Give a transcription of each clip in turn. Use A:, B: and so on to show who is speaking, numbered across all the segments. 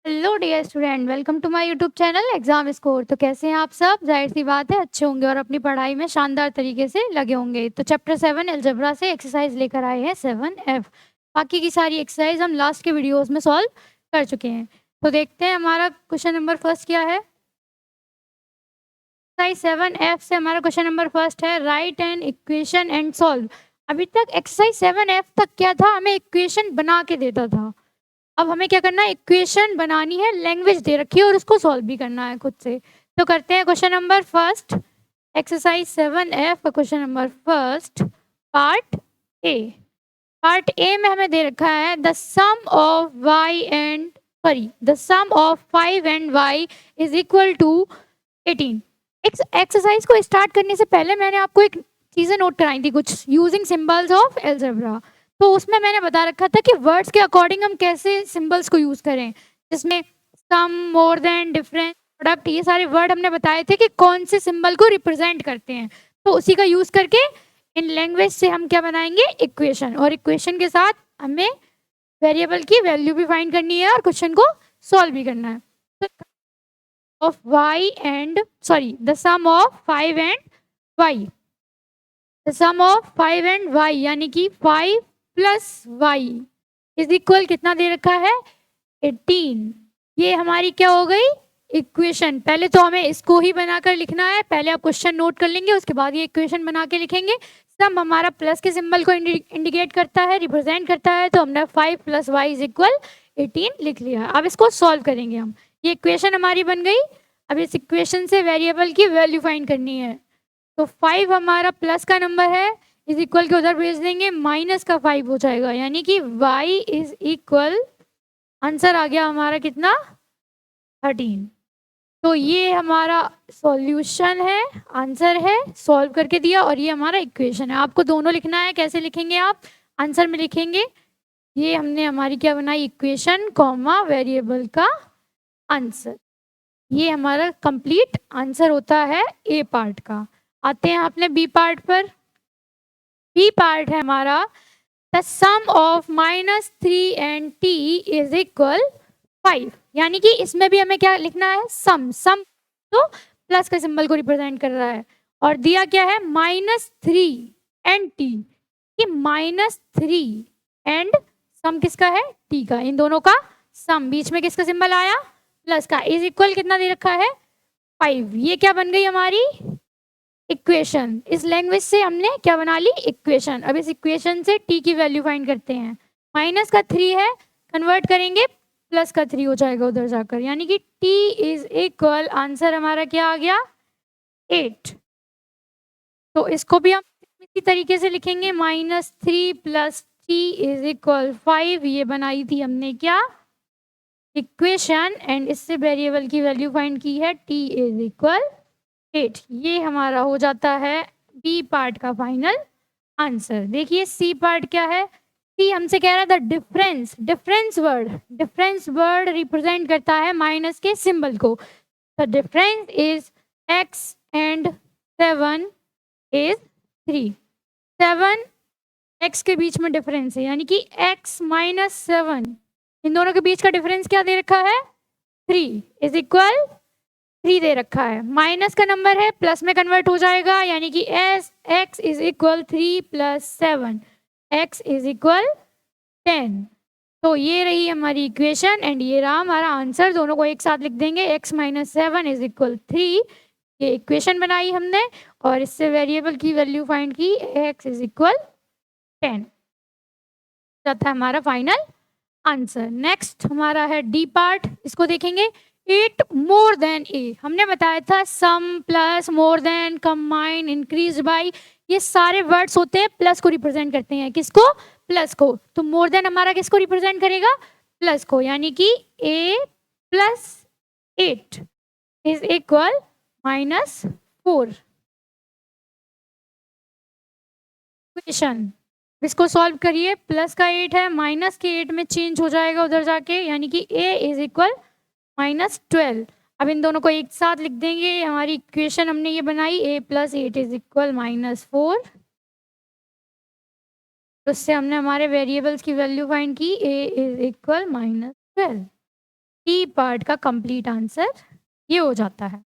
A: Hello dear student, welcome to my YouTube channel exam score. तो कैसे हैं आप सब? जाहिर सी बात है अच्छे होंगे और अपनी पढ़ाई में शानदार तरीके से लगे होंगे। तो चैप्टर 7 अलजेब्रा से एक्सरसाइज लेकर आए हैं 7F। बाकी की सारी एक्सरसाइज हम लास्ट के वीडियोस में सॉल्व कर चुके हैं। तो देखते हैं हमारा क्वेश्चन नंबर फर्स्ट क्या है। एक्सरसाइज 7F से हमारा क्वेश्चन नंबर फर्स्ट है, right an equation and solve. अभी तक एक्सरसाइज 7F तक क्या था, हमें इक्वेशन बना के देता था। अब हमें क्या करना है, इक्वेशन बनानी है, लैंग्वेज दे रखी है और उसको सॉल्व भी करना है खुद से। तो करते हैं question number first, exercise 7F का question number first, part A. Part A में हमें दे रखा है the sum of y and the sum of 5 and y is equal to 18। Exercise को स्टार्ट करने से पहले मैंने आपको एक चीजें नोट कराई थी, कुछ यूजिंग सिंबल्स ऑफ अलजेब्रा। तो उसमें मैंने बता रखा था कि वर्ड्स के अकॉर्डिंग हम कैसे सिंबल्स को यूज करें, जिसमें सम, मोर देन, डिफरेंस, प्रोडक्ट, ये सारे वर्ड हमने बताए थे कि कौन से सिंबल को रिप्रेजेंट करते हैं। तो उसी का यूज करके इन लैंग्वेज से हम क्या बनाएंगे, इक्वेशन। और इक्वेशन के साथ हमें वेरिएबल की वैल्यू भी फाइंड करनी है और क्वेश्चन को सॉल्व भी करना है। तो of y and the sum of 5 and y, the sum of 5 and y यानी कि 5 प्लस y इज इक्वल कितना दे रखा है, 18। ये हमारी क्या हो गई, इक्वेशन। पहले तो हमें इसको ही बनाकर लिखना है, पहले आप क्वेश्चन नोट कर लेंगे, उसके बाद ये इक्वेशन बना के लिखेंगे। सम हमारा प्लस के सिंबल को इंडिकेट करता है, रिप्रेजेंट करता है, तो हमने 5 प्लस वाई इज इक्वल 18 लिख लिया। अब इसको सॉल्व करेंगे हम। ये इक्वेशन हमारी बन गई। अब इस इक्वेशन से वेरिएबल की वैल्यू फाइंड करनी है। तो 5 हमारा प्लस का नंबर है, इज इक्वल के उधर भेज देंगे, माइनस का 5 हो जाएगा, यानी कि y इज इक्वल, आंसर आ गया हमारा कितना, 13। तो ये हमारा सॉल्यूशन है, आंसर है, सॉल्व करके दिया। और ये हमारा इक्वेशन है। आपको दोनों लिखना है। कैसे लिखेंगे आप, आंसर में लिखेंगे। ये हमने हमारी क्या बनाई, इक्वेशन कॉमा वेरिएबल का आंसर। ये हमारा कंप्लीट आंसर होता है ए पार्ट का। आते हैं अपने बी पार्ट पर। बी पार्ट है हमारा, the sum of -3 and t is equal 5। यानी कि इसमें भी हमें क्या लिखना है, सम। सम तो प्लस का सिंबल को रिप्रेजेंट कर रहा है, और दिया क्या है, -3 एंड t, कि -3 एंड सम किसका है, t का, इन दोनों का सम। बीच में किसका सिंबल आया, प्लस का, इज इक्वल कितना दे रखा है, 5। ये क्या बन गई हमारी, इक्वेशन। इस लैंग्वेज से हमने क्या बना ली, इक्वेशन। अब इस इक्वेशन से t की वैल्यू फाइंड करते हैं। माइनस का 3 है, कन्वर्ट करेंगे, प्लस का 3 हो जाएगा उधर जाकर, यानी कि t इज इक्वल, आंसर हमारा क्या आ गया, 8। तो इसको भी हम इसी तरीके से लिखेंगे, -3 प्लस t इज इक्वल 5। ये बनाई थी हमने क्या, इक्वेशन, एंड इससे वेरिएबल की वैल्यू फाइंड की है, t इज इक्वल 8। ये हमारा हो जाता है बी पार्ट का फाइनल आंसर। देखिए सी पार्ट क्या है, सी हमसे कह रहा है the difference. Difference word represent करता है माइनस के सिंबल को। The difference is x and 7 is 3। 7 x के बीच में डिफरेंस है, यानी कि x माइनस 7, इन दोनों के बीच का डिफरेंस क्या दे रखा है, 3 इज इक्वल 3 दे रखा है। माइनस का नंबर है, प्लस में कन्वर्ट हो जाएगा, यानी कि S x is equal 3 plus 7, x is equal 10। तो ये रही हमारी इक्वेशन, एंड ये रहा हमारा आंसर। दोनों को एक साथ लिख देंगे, x माइनस 7 इज इक्वल 3। ये इक्वेशन बनाई हमने, और इससे वेरिएबल की वैल्यू फाइंड की, x इज इक्वल 10। था हमारा फाइनल आंसर। नेक्स्ट हमारा है डी पार्ट, इसको देखेंगे। 8 मोर देन ए, हमने बताया था sum plus more than combine increase by, ये सारे वर्ड्स होते हैं प्लस को रिप्रेजेंट करते हैं, किसको, प्लस को। तो मोर देन हमारा किसको रिप्रेजेंट करेगा, प्लस को, यानी कि a plus 8 is equal -4। Equation, इसको सॉल्व करिए। प्लस का 8 है, माइनस के 8 में चेंज हो जाएगा उधर जाके, यानी कि a इज इक्वल -12। अब इन दोनों को एक साथ लिख देंगे। हमारी इक्वेशन हमने ये बनाई, a प्लस 8 इज इक्वल -4। तो उससे हमने हमारे वेरिएबल्स की वैल्यू फाइंड की, a is equal -12। T part का कंप्लीट आंसर ये हो जाता है।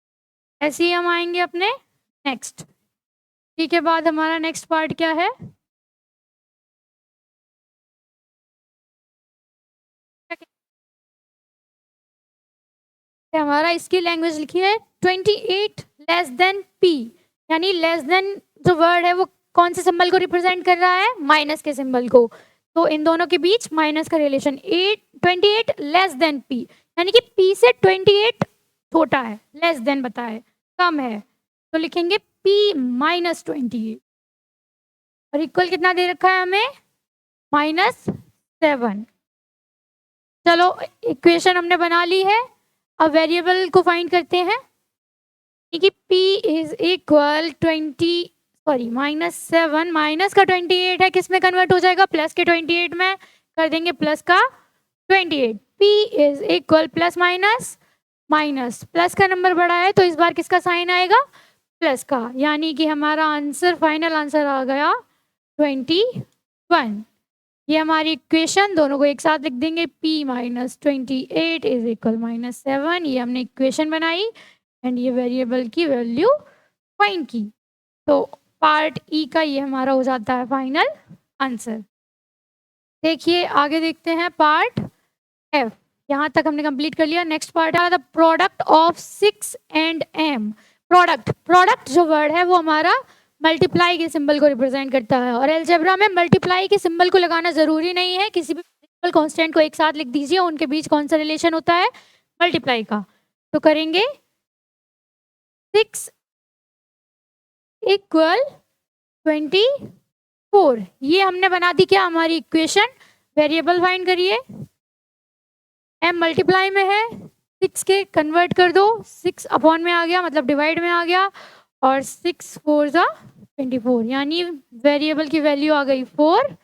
A: ऐसे ही हम आएंगे अपने नेक्स्ट। टी के बाद हमारा नेक्स्ट पार्ट क्या है? हमारा इसकी लैंग्वेज लिखी है 28 लेस देन पी, यानी लेस देन जो वर्ड है वो कौन से सिंबल को रिप्रेजेंट कर रहा है? माइनस के सिंबल को। तो इन दोनों के बीच माइनस का रिलेशन 28 लेस देन पी, यानी कि पी से 28 छोटा है, लेस देन बताए कम है, तो लिखेंगे पी माइनस 28। और इक्वल कितना दे रखा है हमें? -7। चलो इक्वेशन हमने बना ली है। अब वेरिएबल को फाइंड करते हैं कि p इज इक्वल -7 माइनस का 28 है, किस में कन्वर्ट हो जाएगा? प्लस के 28 में कर देंगे, प्लस का 28। p is equal plus minus minus, plus का नंबर बड़ा है तो इस बार किसका साइन आएगा? प्लस का, यानी कि हमारा आंसर फाइनल आंसर आ गया 21। ये हमारी इक्वेशन, दोनों को एक साथ लिख देंगे, p माइनस 28 इज इक्वल -7। ये हमने इक्वेशन बनाई एंड ये वेरिएबल की वैल्यू फाइंड की। तो पार्ट ई का ये हमारा हो जाता है फाइनल आंसर। देखिए आगे देखते हैं पार्ट एफ। यहाँ तक हमने कंप्लीट कर लिया। नेक्स्ट पार्ट है the product of 6 and m। Product जो वर्ड है वो हमारा मल्टीप्लाई के सिंबल को रिप्रेजेंट करता है, और अलजेब्रा में मल्टीप्लाई के सिंबल को लगाना जरूरी नहीं है, किसी भी कांस्टेंट को एक साथ लिख दीजिए, उनके बीच कौन सा रिलेशन होता है? मल्टीप्लाई का। तो करेंगे 6 इक्वल 24। ये हमने बना दी क्या हमारी इक्वेशन? वेरिएबल फाइंड करिए, m मल्टीप्लाई में है, 6 के कन्वर्ट कर दो, 6 अपॉन में आ गया मतलब डिवाइड में आ गया, और 6 4 जा 24, यानी वेरिएबल की वैल्यू आ गई 4।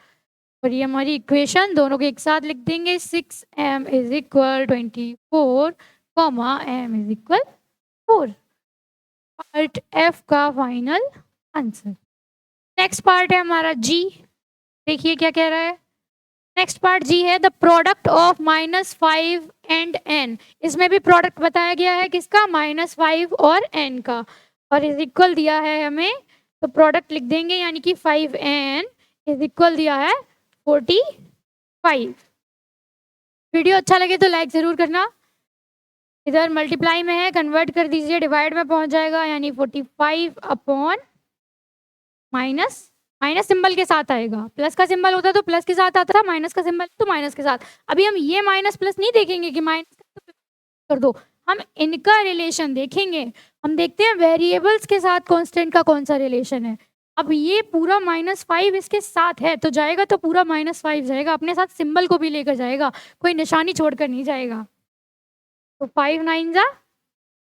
A: और ये हमारी इक्वेशन, दोनों को एक साथ लिख देंगे, 6m is equal 24 comma m is equal 4। Part F का फाइनल आंसर। नेक्स्ट पार्ट है हमारा जी। देखिए क्या कह रहा है। नेक्स्ट पार्ट जी है the product of -5 and n। इसमें भी प्रोडक्ट बताया गया है किसका? -5 और n का, और इज इक्वल दिया है हमें, तो प्रोडक्ट लिख देंगे, यानी कि 5n इज इक्वल दिया है 45। वीडियो अच्छा लगे तो लाइक जरूर करना। इधर मल्टीप्लाई में है, कन्वर्ट कर दीजिए, डिवाइड में पहुंच जाएगा, यानी 45 अपॉन माइनस, माइनस सिंबल के साथ आएगा, प्लस का सिंबल होता तो प्लस के साथ आता था, माइनस का सिंबल तो माइनस के साथ। अभी हम ये माइनस प्लस नहीं देखेंगे कि माइनस कर दो, हम इनका रिलेशन देखेंगे। हम देखते हैं वेरिएबल्स के साथ कांस्टेंट का कौन सा रिलेशन है। अब ये पूरा -5 इसके साथ है तो जाएगा, तो पूरा -5 जाएगा, अपने साथ सिंबल को भी लेकर जाएगा, कोई निशानी छोड़कर नहीं जाएगा। तो 5 9 जा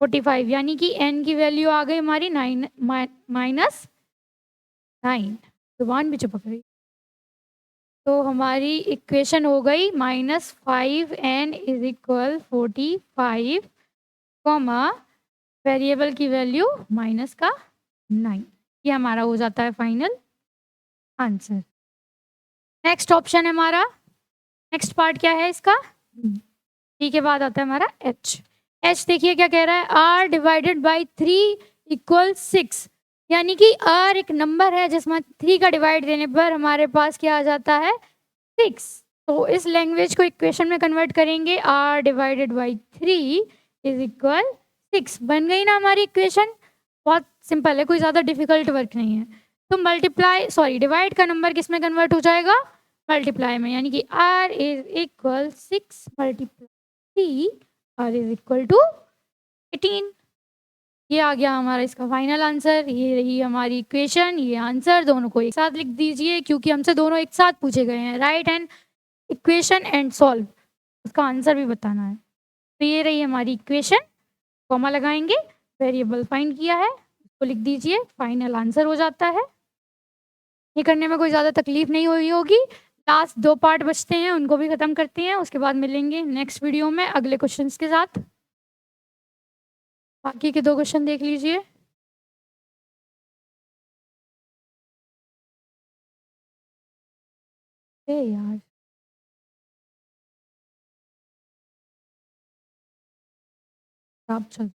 A: 45, यानी कि n की वैल्यू आ गई हमारी -9। जुबान भी चिपक गई। तो हमारी इक्वेशन हो गई -5n is equal 45 comma variable की वैल्यू माइनस का 9। ये हमारा हो जाता है फाइनल आंसर। नेक्स्ट ऑप्शन है हमारा, नेक्स्ट पार्ट क्या है इसका? डी के बाद आता है हमारा एच। एच देखिए क्या कह रहा है, r डिवाइडेड बाई 3 इक्वल 6, यानी कि r एक नंबर है जिसमें 3 का डिवाइड देने पर हमारे पास क्या आ जाता है? 6। तो इस लैंग्वेज को इक्वेशन में कन्वर्ट करेंगे, r divided by 3 is equal 6। बन गई ना हमारी इक्वेशन, बहुत सिंपल है, कोई ज़्यादा डिफिकल्ट वर्क नहीं है। तो मल्टीप्लाई सॉरी डिवाइड का नंबर किस में कन्वर्ट हो जाएगा? मल्टीप्लाई में, यानी कि r is equal 6 multiply 3, r is equal to 18। ये आ गया हमारा इसका फाइनल आंसर। ये रही हमारी इक्वेशन, ये आंसर, दोनों को एक साथ लिख दीजिए क्योंकि हमसे दोनों एक साथ पूछे गए हैं, right and equation and solve, उसका आंसर भी बताना है। तो ये रही हमारी इक्वेशन, कॉमा लगाएंगे, वेरिएबल फाइंड किया है उसको लिख दीजिए, फाइनल आंसर हो जाता है। ये करने में कोई ज़्यादा तकलीफ नहीं हुई होगी। लास्ट 2 पार्ट बचते हैं, उनको भी ख़त्म करते हैं, उसके बाद मिलेंगे नेक्स्ट वीडियो में अगले क्वेश्चंस के साथ। बाकी के 2 क्वेश्चन देख लीजिए। यार आप चल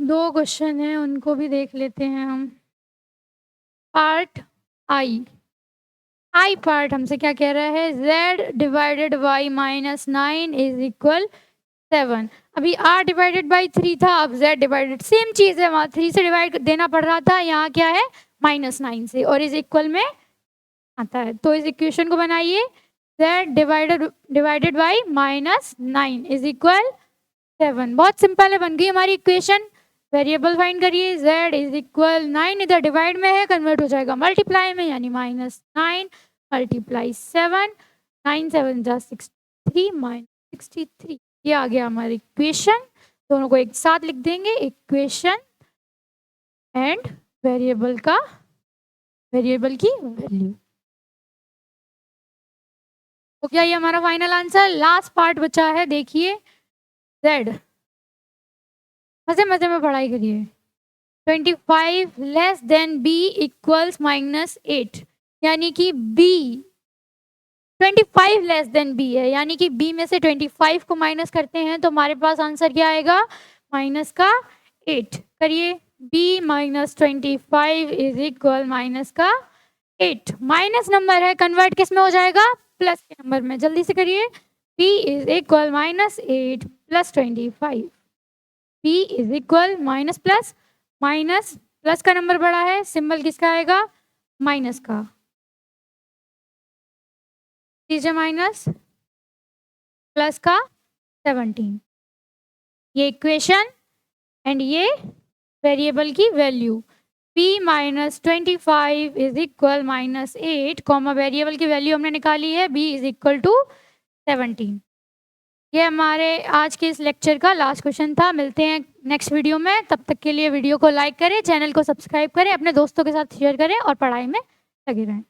A: दो क्वेश्चन हैं, उनको भी देख लेते हैं हम। पार्ट आई पार्ट हमसे क्या कह रहा है, z divided by -9 is equal 7। अभी r डिवाइडेड बाई 3 था, अब z डिवाइडेड, सेम चीज है, वहाँ 3 से डिवाइड देना पड़ रहा था, यहाँ क्या है -9 से, और इज इक्वल में आता है। तो इस इक्वेशन को बनाइए, z divided by -9 is equal 7। बहुत सिंपल है, बन गई हमारी इक्वेशन। वेरिएबल फाइंड करिए, z इज इक्वल 9 इधर डिवाइड में है, कन्वर्ट हो जाएगा मल्टीप्लाई में, यानी -9 मल्टीप्लाई 7, 9 7 जा 63 -63, ये आ गया हमारी इक्वेशन। दोनों को एक साथ लिख देंगे, इक्वेशन एंड वेरिएबल की वैल्यू। तो क्या ये हमारा फाइनल आंसर। लास्ट पार्ट बचा है, देखिए z, मजे मजे में पढ़ाई करिए। 25 लेस देन b इक्वल्स -8, यानी कि b 25 लेस देन b है, यानी कि b में से 25 को माइनस करते हैं तो हमारे पास आंसर क्या आएगा, -8। करिए, b -25 is equal -8। Minus number है, कन्वर्ट किस में हो जाएगा, प्लस के नंबर में। जल्दी से करिए, b is equal -8 plus 25, b is equal minus plus का नंबर बड़ा है, सिंबल किसका आएगा, माइनस का, लीजिए माइनस, प्लस का 17, ये इक्वेशन एंड ये वेरिएबल की value. b -25 is equal -8, comma variable की वैल्यू हमने निकाली है, b इज इक्वल टू 17। ये हमारे आज के इस लेक्चर का लास्ट क्वेश्चन था। मिलते हैं नेक्स्ट वीडियो में, तब तक के लिए वीडियो को लाइक करें, चैनल को सब्सक्राइब करें, अपने दोस्तों के साथ शेयर करें और पढ़ाई में लगे रहें।